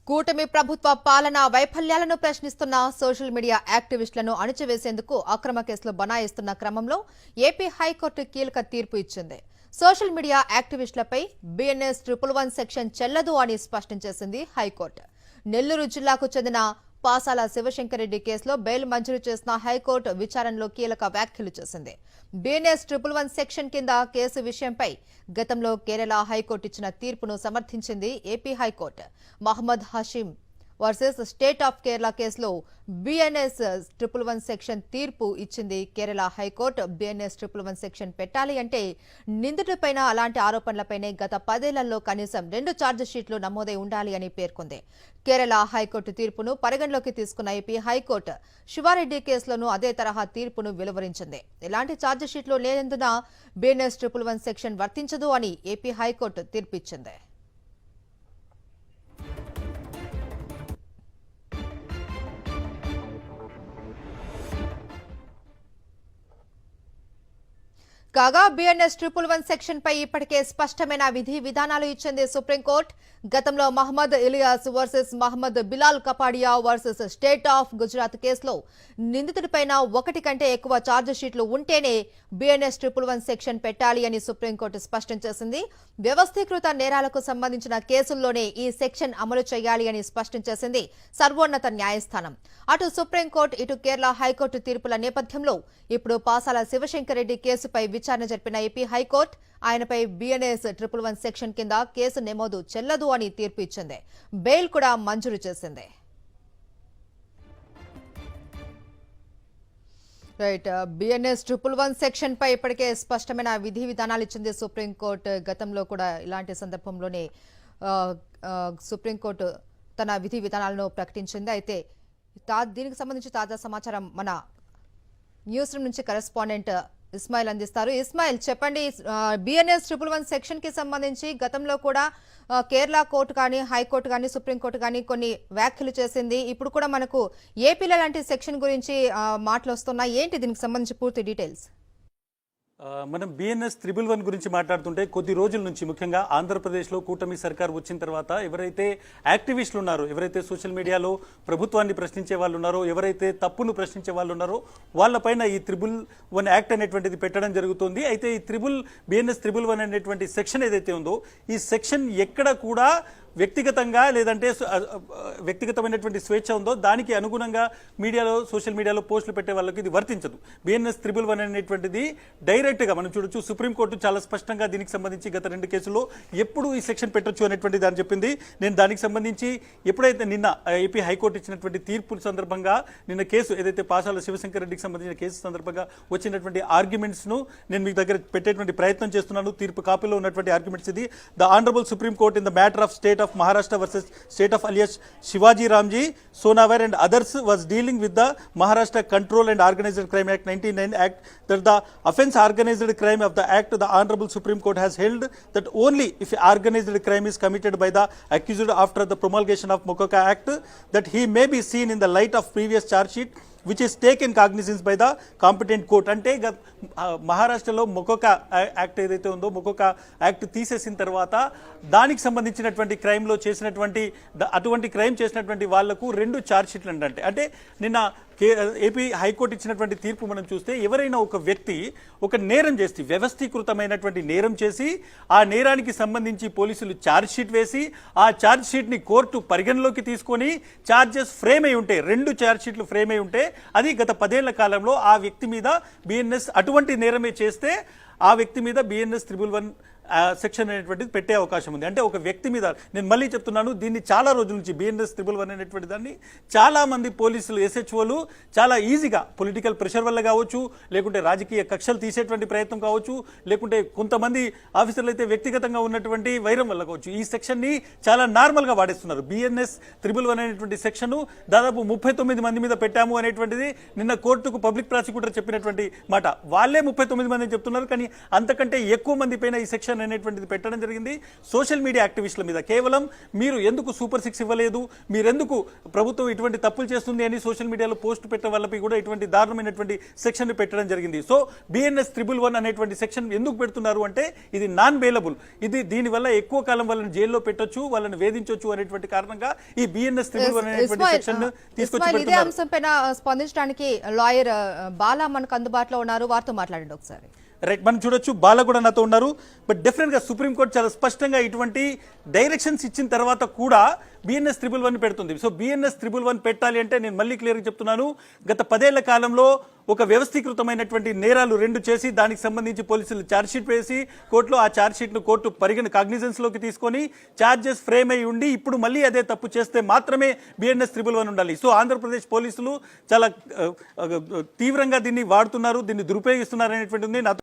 కూటమి ప్రభుత్వ పాలనా వైఫల్యాలను ప్రశ్నిస్తున్న సోషల్ మీడియా యాక్టివిస్టులను అణచివేసేందుకు అక్రమ కేసులు బనాయిస్తున్న క్రమంలో ఏపీ హైకోర్టు కీలక తీర్పు ఇచ్చింది. సోషల్ మీడియా యాక్టివిస్టులపై BNS 111 సెక్షన్ చెల్లదు అని స్పష్టం చేసింది హైకోర్టు. నెల్లూరు జిల్లాకు చెందిన పాసాల శివశంకర్ రెడ్డి కేసులో బెయిల్ మంజూరు చేసిన హైకోర్టు విచారణలో కీలక వ్యాఖ్యలు చేసింది. BNS 111 సెక్షన్ కింద కేసు విషయంపై గతంలో కేరళ హైకోర్టు ఇచ్చిన తీర్పును సమర్థించింది AP high court. Mohammed Hashim versus state of Kerala కేసులో BNS 111 సెక్షన్ తీర్పు ఇచ్చింది కేరళ హైకోర్టు. BNS 111 సెక్షన్ పెట్టాలి అంటే నిందితుడిపైన అలాంటి ఆరోపణలపైనే గత 10 ఏళ్లలో కనీసం 2 ఛార్జిషీట్లు నమోదై ఉండాలి అని పేర్కొంది. కేరళ హైకోర్టు తీర్పును పరిగణలోకి తీసుకున్న ఏపీ హైకోర్టు శివారెడ్డి కేసులోనూ అదే తరహా తీర్పును వెలువరించింది. ఎలాంటి ఛార్జిషీట్లు లేనందున BNS 111 సెక్షన్ వర్తించదు అని ఏపీ హైకోర్టు తీర్పిచ్చింది. కాగా BNS 111 సెక్షన్ పై ఇప్పటికే స్పష్టమైన విధి విధానాలు ఇచ్చింది సుప్రీంకోర్టు. గతంలో Mohammed Ilyas versus Mohammed Bilal Kapadia versus state of Gujarat కేసులో నిందితుడిపైన 1 కంటే ఎక్కువ ఛార్జిషీట్లు ఉంటేనే BNS 111 సెక్షన్ పెట్టాలి అని సుప్రీంకోర్టు స్పష్టం చేసింది. వ్యవస్థీకృత నేరాలకు సంబంధించిన కేసుల్లోనే ఈ సెక్షన్ అమలు చేయాలి అని స్పష్టం చేసింది సర్వోన్నత న్యాయస్థానం. అటు సుప్రీంకోర్టు ఇటు కేరళ హైకోర్టు తీర్పుల నేపథ్యంలో ఇప్పుడు పాసాల శివశంకర్ రెడ్డి కేసుపై విచారణ జరిపిన ఏపీ హైకోర్టు ఆయనపై BNS 111 సెక్షన్ కింద కేసు నమోదు చెల్లదు అని తీర్పు ఇచ్చింది. బెయిల్ కూడా మంజూరు చేసింది. రైట్, BNS 111 సెక్షన్ పై ఇప్పటికే స్పష్టమైన విధి విధానాలు ఇచ్చింది సుప్రీంకోర్టు. గతంలో కూడా ఇలాంటి సందర్భంలోనే సుప్రీంకోర్టు తన విధి విధానాలను ప్రకటించింది. అయితే దీనికి సంబంధించి తాజా సమాచారం మన న్యూస్ రూమ్ నుంచి కరెస్పాండెంట్ ఇస్మాయిల్ అందిస్తారు. ఇస్మాయిల్, చెప్పండి, BNS 111 సెక్షన్ కి సంబంధించి గతంలో కూడా కేరళ కోర్టు కానీ హైకోర్టు కానీ సుప్రీంకోర్టు కానీ కొన్ని వ్యాఖ్యలు చేసింది. ఇప్పుడు కూడా మనకు ఏపీలో లాంటి సెక్షన్ గురించి మాటలు వస్తున్నాయి. ఏంటి దీనికి సంబంధించి పూర్తి డీటెయిల్స్? మనం BNS 111 గురించి మాట్లాడుతుంటే కొద్ది రోజుల నుంచి ముఖ్యంగా ఆంధ్రప్రదేశ్లో కూటమి సర్కార్ వచ్చిన తర్వాత ఎవరైతే యాక్టివిస్టులు ఉన్నారో, ఎవరైతే సోషల్ మీడియాలో ప్రభుత్వాన్ని ప్రశ్నించే వాళ్ళు ఉన్నారో, ఎవరైతే తప్పును ప్రశ్నించే వాళ్ళు ఉన్నారో వాళ్ళపైన ఈ 111 యాక్ట్ అనేటువంటిది పెట్టడం జరుగుతుంది. అయితే ఈ BNS 111 అనేటువంటి సెక్షన్ ఏదైతే ఉందో ఈ సెక్షన్ ఎక్కడ కూడా వ్యక్తిగతంగా లేదంటే వ్యక్తిగతమైనటువంటి స్వేచ్ఛ ఉందో దానికి అనుగుణంగా సోషల్ మీడియాలో పోస్టులు పెట్టే వాళ్ళకి ఇది వర్తించదు. BNS 111 అనేటువంటిది డైరెక్ట్గా మనం చూడొచ్చు. సుప్రీంకోర్టు చాలా స్పష్టంగా దీనికి సంబంధించి గత 2 కేసుల్లో ఎప్పుడు ఈ సెక్షన్ పెట్టొచ్చు అనేటువంటి దాన్ని చెప్పింది. నేను దానికి సంబంధించి ఎప్పుడైతే నిన్న ఏపీ హైకోర్టు ఇచ్చినటువంటి తీర్పు సందర్భంగా నిన్న కేసు ఏదైతే పాసాల శివశంకర్ రెడ్డికి సంబంధించిన కేసు సందర్భంగా వచ్చినటువంటి ఆర్గ్యుమెంట్స్ను నేను మీ దగ్గర పెట్టేటువంటి ప్రయత్నం చేస్తున్నాను. తీర్పు కాపీలో ఉన్నటువంటి ఆర్గ్యుమెంట్స్ ఇది. The honourable supreme court in the matter of state of Maharashtra versus state of alias Shivaji Ramji Sonawar and others was dealing with the Maharashtra Control and Organized Crime Act 1999 Act, that the offence organized crime of the act, the Honorable Supreme Court has held that only if organized crime is committed by the accused after the promulgation of MOCOCA Act, that he may be seen in the light of previous charge sheet which is taken cognizance by the competent court. అంటే మహారాష్ట్రలో మొకోకా act ఏదైతే ఉందో మొకోకా act తీసేసిన తర్వాత దానికి సంబంధించినటువంటి క్రైమ్లో చేసినటువంటి అటువంటి క్రైమ్ చేసినటువంటి వాళ్లకు 2 ఛార్జ్ షీట్లు అంటే నిన్న ఏపీ హైకోర్టు ఇచ్చినటువంటి తీర్పు మనం చూస్తే ఎవరైనా ఒక వ్యక్తి ఒక నేరం చేసి వ్యవస్థీకృతమైనటువంటి నేరం చేసి ఆ నేరానికి సంబంధించి పోలీసులు ఛార్జ్ షీట్ వేసి ఆ ఛార్జ్ షీట్ని కోర్టు పరిగణలోకి తీసుకొని ఛార్జెస్ ఫ్రేమ్ అయి ఉంటే 2 ఛార్జ్ షీట్లు ఫ్రేమ్ అయి ఉంటే అది గత 10 ఏళ్ల కాలంలో ఆ వ్యక్తి మీద BNS అటువంటి నేరమే చేస్తే ఆ వ్యక్తి మీద BNS 111 సెక్షన్ అనేటువంటిది పెట్టే అవకాశం ఉంది. అంటే ఒక వ్యక్తి మీద, నేను మళ్ళీ చెప్తున్నాను, దీన్ని చాలా రోజుల నుంచి BNS 111 అనేటువంటి దాన్ని చాలా మంది పోలీసులు SHOలు చాలా ఈజీగా పొలిటికల్ ప్రెషర్ వల్ల కావచ్చు, లేకుంటే రాజకీయ కక్షలు తీసేటువంటి ప్రయత్నం కావచ్చు, లేకుంటే కొంతమంది ఆఫీసర్లు అయితే వ్యక్తిగతంగా ఉన్నటువంటి వైరం వల్ల కావచ్చు ఈ సెక్షన్ని చాలా నార్మల్గా వాడేస్తున్నారు. BNS 111 అనేటువంటి సెక్షన్ దాదాపు 39 మంది మీద పెట్టాము అనేటువంటిది నిన్న కోర్టుకు పబ్లిక్ ప్రాసిక్యూటర్ చెప్పినటువంటి మాట. వాళ్ళే 39 మంది చెప్తున్నారు, కానీ అంతకంటే ఎక్కువ మంది పైన ఈ సెక్షన్ సెక్షన్ అనేటువంటిది పెట్టడం జరిగింది సోషల్ మీడియా యాక్టివిస్టుల మీద. కేవలం మీరు ఎందుకు సూపర్ 6 ఇవ్వలేదు, మీరెందుకు ప్రభుత్వం ఇటువంటి తప్పులు చేస్తుంది అని సోషల్ మీడియాలో పోస్ట్ పెట్టే వాళ్ళపై కూడా ఇటువంటి దారుణమైనటువంటి సెక్షన్ పెట్టడం జరిగింది. సో బిఎన్ఎస్ 111 అనేటువంటి సెక్షన్ ఎందుకు పెడుతున్నారు అంటే ఇది నాన్ బెయిలబుల్, ఇది దీనివల్ల ఎక్కువ కాలం వాళ్ళని జైల్లో పెట్టొచ్చు, వాళ్ళని వేధించవచ్చు అనేటువంటి కారణంగా ఈ బిఎన్ఎస్ 111 అనేటువంటి సెక్షన్ తీసుకొచ్చి ఇదే పెడుతున్నారు. అంశంపైన స్పందించడానికి లాయర్ బాలా మనకు అందుబాటులో ఉన్నారు, వారితో మాట్లాడండి ఒకసారి. రైట్, మనం చూడొచ్చు బాల కూడా నాతో ఉన్నారు. బట్ డెఫినెట్ గా సుప్రీంకోర్టు చాలా స్పష్టంగా ఇటువంటి డైరెక్షన్స్ ఇచ్చిన తర్వాత కూడా బిఎన్ఎస్ 111 పెడుతుంది. సో బిఎన్ఎస్ 111 పెట్టాలి అంటే నేను మళ్ళీ క్లియర్గా చెప్తున్నాను, గత 10 ఏళ్ల కాలంలో ఒక వ్యవస్థీకృతమైనటువంటి నేరాలు 2 చేసి దానికి సంబంధించి పోలీసులు ఛార్జ్షీట్ వేసి కోర్టులో ఆ ఛార్జ్షీట్ను కోర్టు కాగ్నిజెన్స్ లోకి తీసుకొని ఛార్జెస్ ఫ్రేమ్ అయి ఉండి ఇప్పుడు మళ్ళీ అదే తప్పు చేస్తే మాత్రమే బిఎన్ఎస్ 111 ఉండాలి. సో ఆంధ్రప్రదేశ్ పోలీసులు చాలా తీవ్రంగా దీన్ని వాడుతున్నారు, దీన్ని దురుపయోగిస్తున్నారు అనేటువంటి ఉంది. నాతో